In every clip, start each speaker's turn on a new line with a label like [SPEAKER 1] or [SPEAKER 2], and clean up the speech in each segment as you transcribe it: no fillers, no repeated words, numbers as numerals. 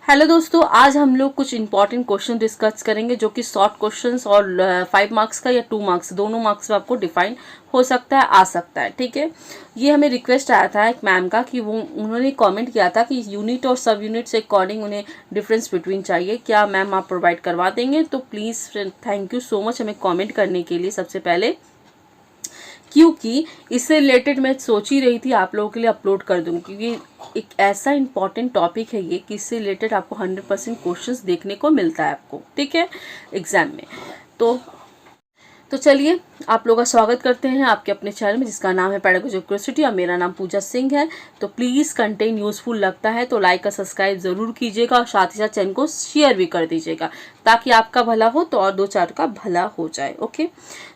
[SPEAKER 1] Hello दोस्तों, आज हम लोग कुछ इंपॉर्टेंट क्वेश्चन डिस्कस करेंगे जो कि शॉर्ट क्वेश्चंस और 5 मार्क्स का या 2 मार्क्स दोनों मार्क्स में आपको डिफाइन हो सकता है, आ सकता है। ठीक है, ये हमें रिक्वेस्ट आया था एक मैम का कि वो उन्होंने कमेंट किया था कि यूनिट और सब यूनिट से अकॉर्डिंग उन्हें डिफरेंस बिटवीन चाहिए। क्या मैम आप प्रोवाइड करवा देंगे? तो please thank you so much हमें कॉमेंट करने के लिए सबसे पहले, क्योंकि इससे रिलेटेड मैं सोच ही रही थी आप लोगों के लिए अपलोड कर दूँगी, क्योंकि एक ऐसा इंपॉर्टेंट टॉपिक है ये कि इससे रिलेटेड आपको 100% क्वेश्चंस देखने को मिलता है आपको, ठीक है, एग्जाम में। तो चलिए आप लोगों का स्वागत करते हैं आपके अपने चैनल में जिसका नाम है पेडागोजी ऑफ क्यूरियोसिटी और मेरा नाम पूजा सिंह है। तो प्लीज़ कंटेंट यूजफुल लगता है तो लाइक और सब्सक्राइब ज़रूर कीजिएगा और साथ ही साथ चैनल को शेयर भी कर दीजिएगा ताकि आपका भला हो तो और 2-4 का भला हो जाए। ओके,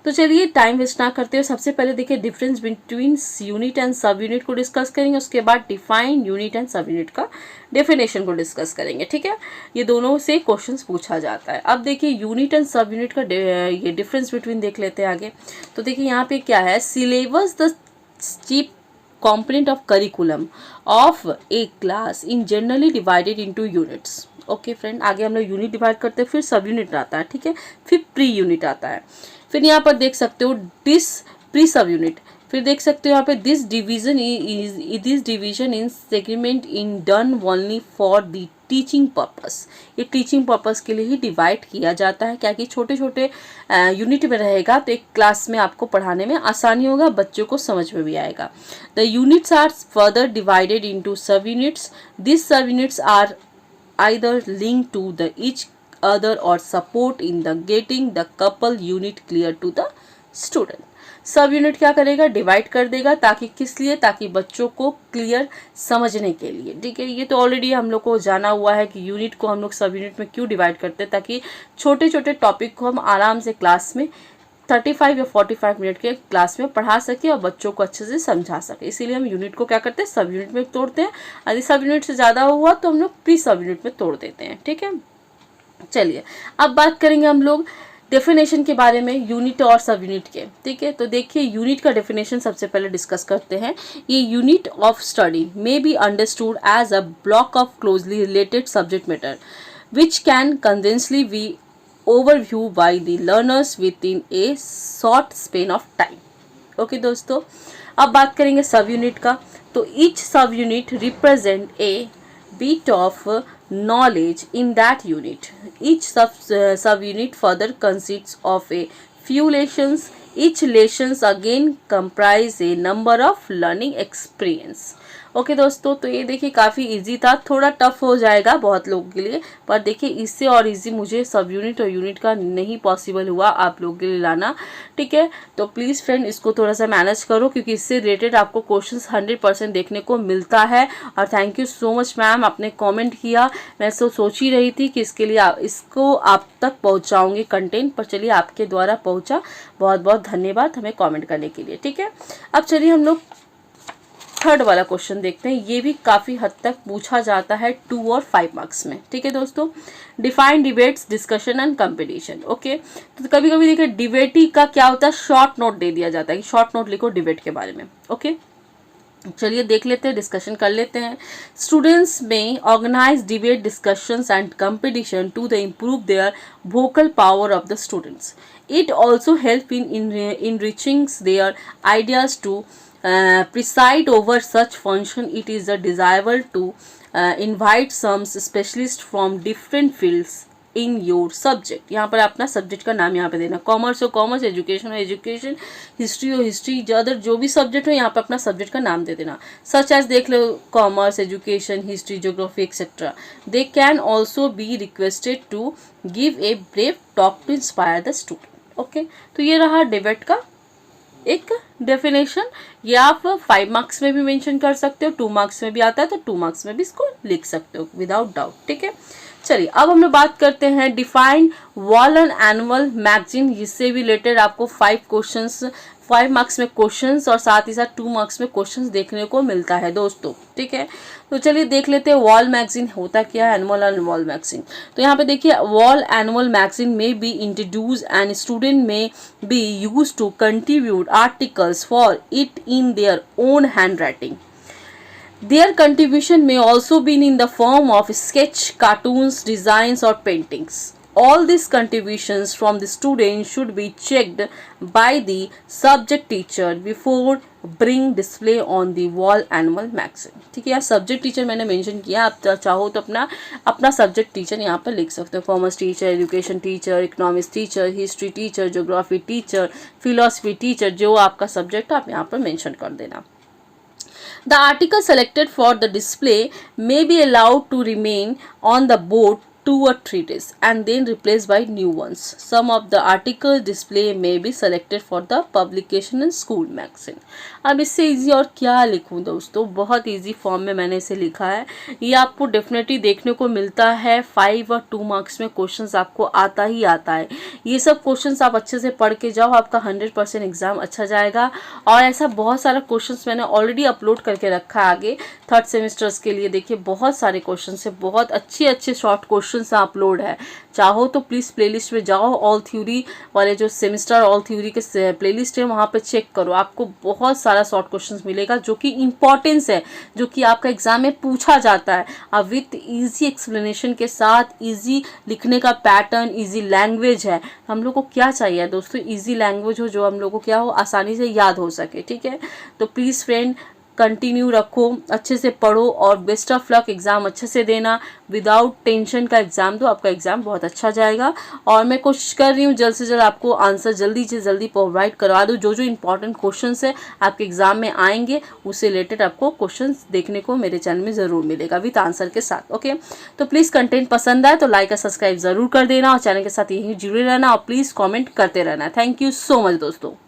[SPEAKER 1] तो चलिए टाइम वेस्ट ना करते हुए सबसे पहले देखिए डिफरेंस बिटवीन यूनिट एंड सब यूनिट को डिस्कस करेंगे, उसके बाद डिफाइन यूनिट एंड सब यूनिट का डेफिनेशन को डिस्कस करेंगे। ठीक है, ये दोनों से क्वेश्चंस पूछा जाता है। अब देखिए यूनिट एंड सब यूनिट का ये डिफरेंस बिटवीन देख लेते हैं आगे। तो देखिए यहाँ पे क्या है, syllabus the chief component of curriculum of a class in generally divided into units। Okay friend, आगे हम लोग यूनिट डिवाइड करते हैं, फिर सब यूनिट आता है, ठीक है, फिर प्री यूनिट आता है, फिर यहाँ पर देख सकते हो डिस प्री सब यूनिट, फिर देख सकते हो यहाँ पे this division in segment in done only for the teaching purpose. ये टीचिंग पर्पस के लिए ही डिवाइड किया जाता है, क्या कि छोटे छोटे यूनिट में रहेगा तो एक क्लास में आपको पढ़ाने में आसानी होगा, बच्चों को समझ में भी आएगा। The units are further divided into sub units. This sub units are either linked to the each other or support in the getting the couple unit clear to the student। सब यूनिट क्या करेगा, divide कर देगा, ताकि किस लिए, ताकि बच्चों को क्लियर समझने के लिए। ठीक है, ये तो ऑलरेडी हम लोग को जाना हुआ है कि यूनिट को हम लोग सब यूनिट में क्यों डिवाइड करते हैं, ताकि छोटे छोटे टॉपिक को हम आराम से क्लास में 35 या 45 मिनट के क्लास में पढ़ा सके और बच्चों को अच्छे से समझा सके। इसीलिए हम यूनिट को क्या करते हैं, सब यूनिट में तोड़ते हैं। यदि सब यूनिट से ज़्यादा हुआ तो हम लोग प्री सब यूनिट में तोड़ देते हैं। ठीक है, चलिए अब बात करेंगे हम लोग डेफिनेशन के बारे में यूनिट और सब यूनिट के। ठीक है, तो देखिए यूनिट का डेफिनेशन सबसे पहले डिस्कस करते हैं। ये unit of study may be understood as a block of closely related subject matter which can condensely be overview by the learners within a short span of time। Okay दोस्तों, अब बात करेंगे सब यूनिट का। तो each सब unit represent a bit of knowledge in that unit। each sub unit further consists of a few lessons। each lessons again comprise a number of learning experience। Okay दोस्तों, तो ये देखिए काफ़ी इजी था, थोड़ा टफ हो जाएगा बहुत लोगों के लिए, पर देखिए इससे और इजी मुझे सब यूनिट और यूनिट का नहीं पॉसिबल हुआ आप लोगों के लिए लाना। ठीक है, तो प्लीज़ फ्रेंड इसको थोड़ा सा मैनेज करो, क्योंकि इससे रिलेटेड आपको क्वेश्चंस 100% देखने को मिलता है। और thank you so much ma'am, आपने कॉमेंट किया, मैं सोच ही रही थी कि इसके लिए इसको आप तक पहुँचाऊँगी कंटेंट, पर चलिए आपके द्वारा पहुँचा, बहुत बहुत धन्यवाद हमें कॉमेंट करने के लिए। ठीक है, अब चलिए हम लोग थर्ड वाला क्वेश्चन देखते हैं। ये भी काफ़ी हद तक पूछा जाता है 2 और 5 मार्क्स में। ठीक है दोस्तों, define debates discussion and competition. Okay, तो कभी कभी देखिए डिबेटी का क्या होता है, शॉर्ट नोट दे दिया जाता है कि शॉर्ट नोट लिखो डिबेट के बारे में। ओके, चलिए देख लेते हैं, डिस्कशन कर लेते हैं। स्टूडेंट्स में organise debate discussions and competition to the improve their vocal power of the students. It also help in enriching their ideas to preside over such function। it is desirable to invite some specialists from different fields in your subject। यहाँ पर अपना subject का नाम यहाँ पे देना, commerce हो commerce, education हो एजुकेशन, हिस्ट्री हो हिस्ट्री, अदर जो भी सब्जेक्ट हो यहाँ पर अपना सब्जेक्ट का नाम दे देना। सच एज देख लो commerce, education, history, geography etcetera. They can also be requested to give a brave talk to inspire the student. Okay, तो ये रहा डिबेट का एक डेफिनेशन। ये आप 5 मार्क्स में भी मेंशन कर सकते हो, 2 मार्क्स में भी आता है तो 2 मार्क्स में भी इसको लिख सकते हो विदाउट डाउट। ठीक है, चलिए अब हम लोग बात करते हैं define wall and annual magazine. इससे भी रिलेटेड आपको 5 मार्क्स में क्वेश्चंस और साथ ही साथ 2 मार्क्स में क्वेश्चंस देखने को मिलता है दोस्तों। ठीक है, तो चलिए देख लेते हैं वॉल मैगजीन होता क्या है, एनुअल एंड वॉल मैगजीन। तो यहाँ पे देखिए wall annual magazine may be introduce and student may be use to contribute articles for it in their own hand writing. Their contribution may also be in the form of sketch, cartoons, designs or paintings. All these contributions from the students should be checked by the subject teacher before bring display on the wall animal magazine. ठीक है, यार subject teacher मैंने mention किया, आप चाहो तो अपना subject teacher यहाँ पर लिख सकते हो। Commerce teacher, education teacher, economics teacher, history teacher, geography teacher, philosophy teacher, जो आपका सब्जेक्ट आप यहाँ पर मेंशन कर देना। The article selected for the display may be allowed to remain on the board 2 or 3 days and then replaced by new ones. Some of the article display may be selected for the publication in school magazine. अब इससे easy और क्या लिखूं दोस्तों, बहुत easy form में मैंने इसे लिखा है। ये आपको डेफिनेटली देखने को मिलता है 5 और 2 मार्क्स में क्वेश्चंस आपको आता ही आता है। ये सब क्वेश्चंस आप अच्छे से पढ़ के जाओ, आपका 100% एग्जाम अच्छा जाएगा। और ऐसा बहुत सारा क्वेश्चंस मैंने ऑलरेडी अपलोड करके रखा है आगे 3rd सेमेस्टर्स के लिए। देखिए बहुत सारे क्वेश्चन है, बहुत अच्छे शॉर्ट क्वेश्चन अपलोड है। चाहो तो प्लीज प्लेलिस्ट में जाओ, ऑल थ्योरी वाले जो सेमेस्टर ऑल थ्योरी के प्लेलिस्ट है वहां पे चेक करो, आपको बहुत सारा शॉर्ट क्वेश्चंस मिलेगा जो कि इंपॉर्टेंस है, जो कि आपका एग्जाम में पूछा जाता है। अब विथ इजी एक्सप्लेनेशन के साथ, इजी लिखने का पैटर्न, इजी लैंग्वेज है। हम लोग को क्या चाहिए दोस्तों, इजी लैंग्वेज हो जो हम लोग को क्या हो, आसानी से याद हो सके। ठीक है, तो प्लीज फ्रेंड कंटिन्यू रखो, अच्छे से पढ़ो और बेस्ट ऑफ लक, एग्ज़ाम अच्छे से देना, विदाउट टेंशन का एग्ज़ाम दो, आपका एग्ज़ाम बहुत अच्छा जाएगा। और मैं कोशिश कर रही हूँ जल्द से जल्द आपको आंसर जल्दी से जल्दी प्रोवाइड करवा दूँ। जो इंपॉर्टेंट क्वेश्चंस है आपके एग्ज़ाम में आएंगे उससे रिलेटेड आपको क्वेश्चंस देखने को मेरे चैनल में ज़रूर मिलेगा विद आंसर के साथ। ओके, तो प्लीज़ कंटेंट पसंद आए तो लाइक और सब्सक्राइब ज़रूर कर देना और चैनल के साथ यहीं जुड़े रहना और प्लीज़ कॉमेंट करते रहना। थैंक यू सो मच दोस्तों।